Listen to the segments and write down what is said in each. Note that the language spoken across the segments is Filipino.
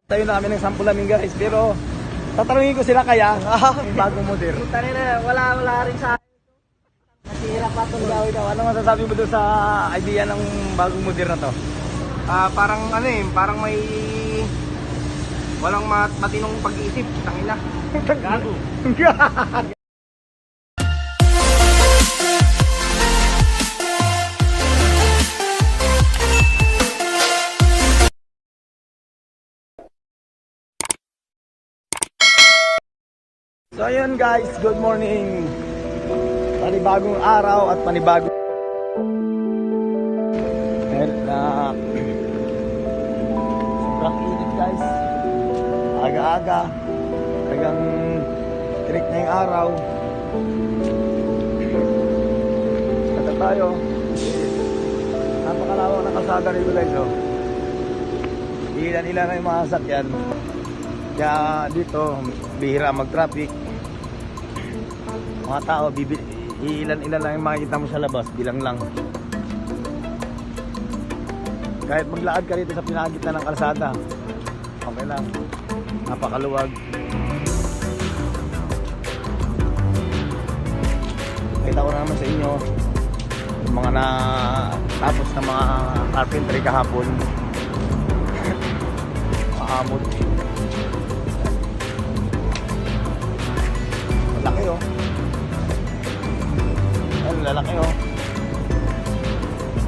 Tayo namin ng sampulamin guys, pero tatanungin ko sila kaya bagong model. Wala rin sa akin. Nasira pa itong gawin daw. Ano masasabi mo doon sa idea ng bagong model na to? Parang ano eh, parang may walang matinong pag-iisip, tangina. Gago. So ayun guys, good morning. Panibagong araw at panibagong sobrang init guys. Aga-aga. Talagang tirik na yung araw. Kata tayo. Napakalawak na kalsada rito guys. Oh. Ilan-ilan na yung mga sasakyan. Kaya dito, bihira mag-traffic. Mga tao, ilan-ilan lang yung makikita mo sa labas, bilang lang. Kahit maglaad ka rito sa pinagitna ng kalsada, okay lang. Napakaluwag. Kita ko na naman sa inyo yung mga tapos na mga carpentry kahapon. Maamot. Lalaki oh. Ayun, lalaki oh.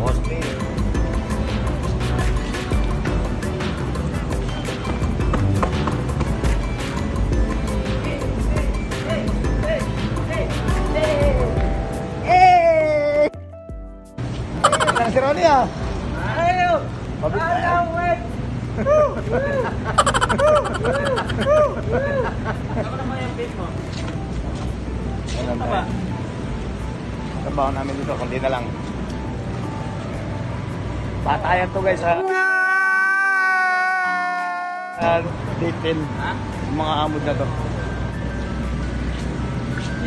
Mostly. Lang si Ronnie ah. Ayaw! Mabit na Ayaw! Wait! Ako naman yung bait mo. Ayan ba? Trabaho namin dito, kundi na lang. Batayan to guys ha. Detail. Yung mga amod na to.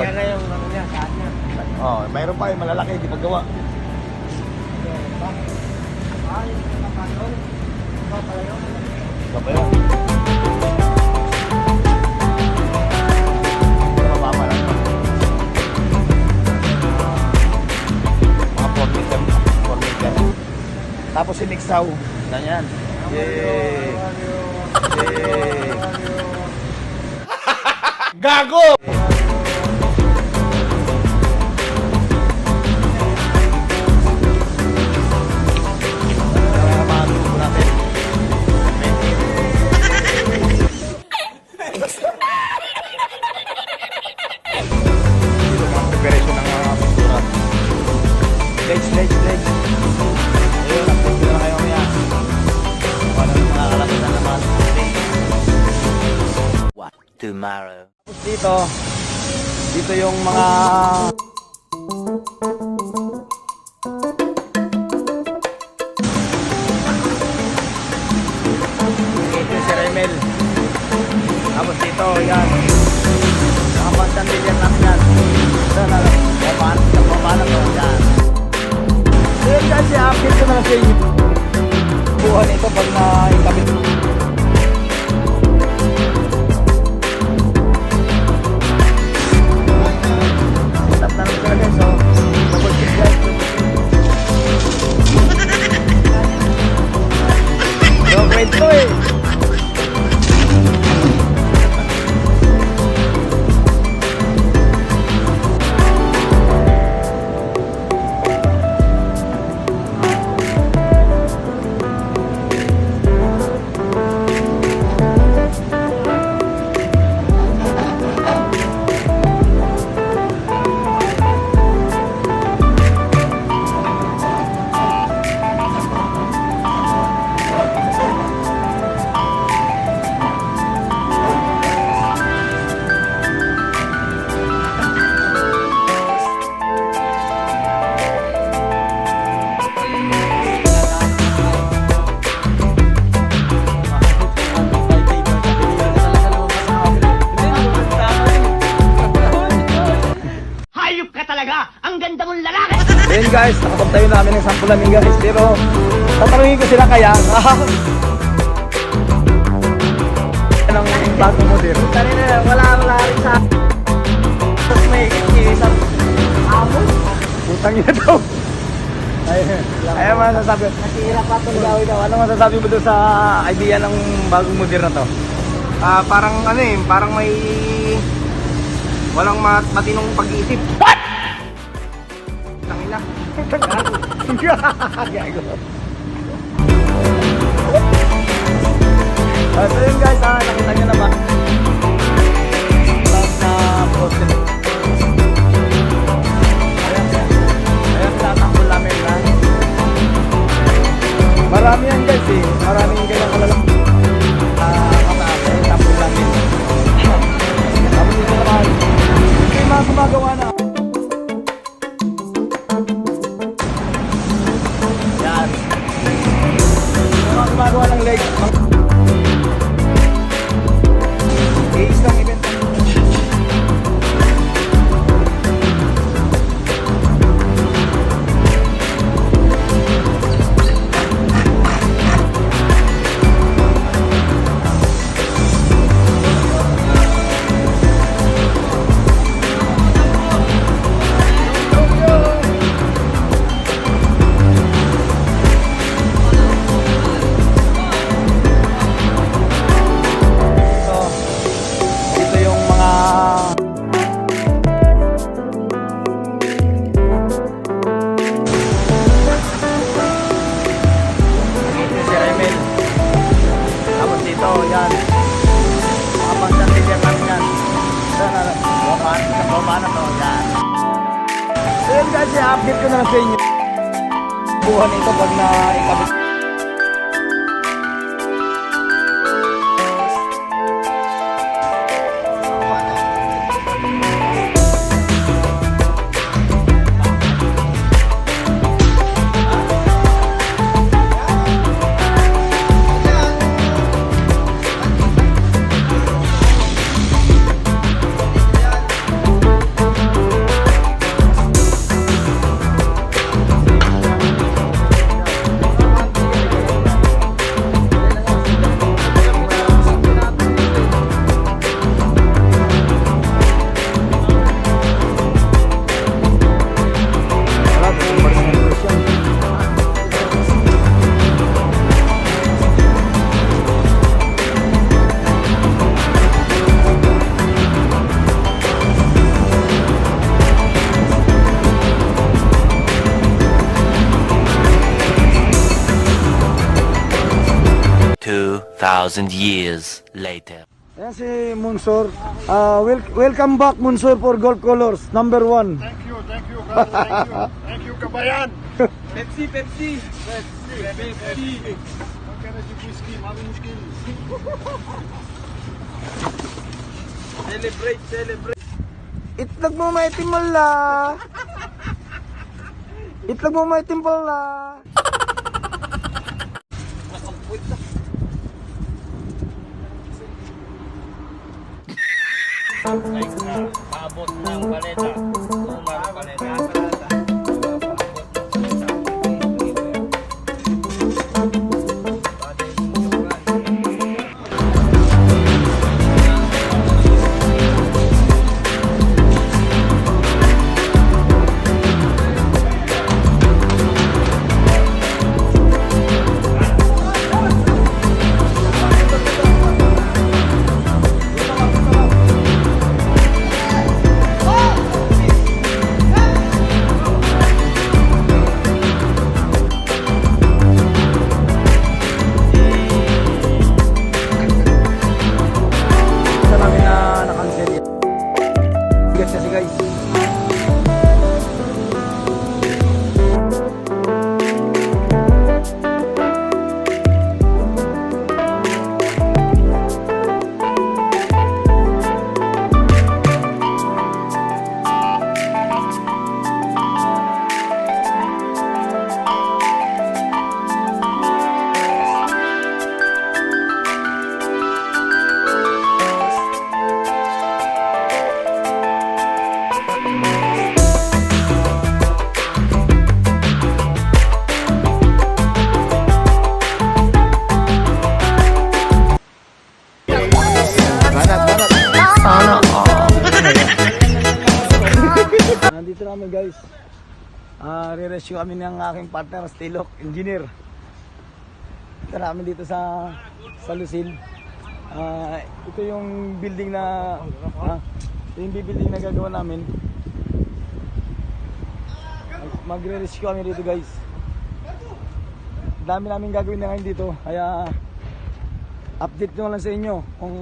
Yan na yung ano niya, saan niya. Oh, mayroon pa yung malalaki, hindi paggawa. Yung kapatol. Ikaw pala yun. Ito pa yun. Mababa lang to. Mga 4 meter. 4 meter. Tapos si Mixaw. Ganyan. Yay! Yay! Gago! Preparation ng mga pintura. Sledge. Ayun, nagpunta na kayo niya. Paano nung makakalapit na naman. What? Tomorrow. Tapos dito yung mga ito si Remel. Tapos dito, yan. Nakapagtan din yan namin yan. Paano to? Yan. So yun guys, i-update ko na lang sa inyo. Buhan ito pag na-ikabit mo. Set up na naman sila guys. So, double check guys. So, grade 2 eh. Ayun guys, nakapagtayo namin ng sampulamin guys, pero tatanungin ko sila kaya bagong model. Kanina, wala rin sa tapos may isang amo. Putang ina daw. Ay masasabi. Nasira pa itong gawin daw. Ano masasabi mo doon sa idea ng bagong model na to? Parang ano eh, parang may walang matinong pag-iisip. What? Tangina. Gago. So yun guys, nakita nyo naman. Last na post. Ayan sa takbo namin na. Marami yan guys eh. Maraming ganyang kalalang kataas eh. Takbo namin. Tapos dito naman. May mga gumagawa na. Yan. May mga gumagawa ng legs. Isang event. Ito yung mga si Remel. Tapos dito, yan. Mga pang-santilyan namin yan. Sa baba na to, yan. So yun guys, i-update ko na lang sa inyo. Buwan ito pag na-ikabit. Thousand years later. Ayan si Munsor. Welcome back Munsor for Golf Colors number 1. Thank you, thank you, thank you, kabayan. Pepsi. Pepsi. Magkano si Whiskey, mami Whiskey. Celebrate. Itlog mo maitim pala. Itlog mo maitim pala. Paabot ng paleta. Umar paleta. dito namin guys. Re-rescue kami ng aking partner, Stilok, engineer. Ito namin dito sa Lucil. Ito yung building na ito yung building na gagawa namin. Magre-rescue kami dito guys. Dami namin gagawin na ngayon dito. Kaya update ko lang sa inyo kung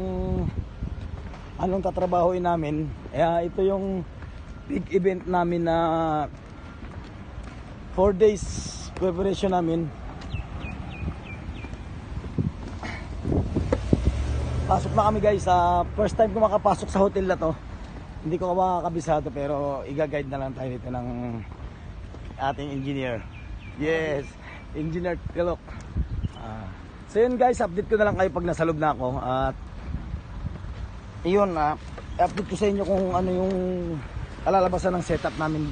anong tatrabahoin namin. Ito yung big event namin na 4 days preparation namin. Pasok na kami guys. First time ko makapasok sa hotel na to. Hindi ko makakabisado pero i-guide na lang tayo dito ng ating engineer. Yes, Engineer Tilok. So yun guys, update ko na lang kayo pag nasa loob na ako. At yun, update ko sa inyo kung ano yung kalalabasan ng setup namin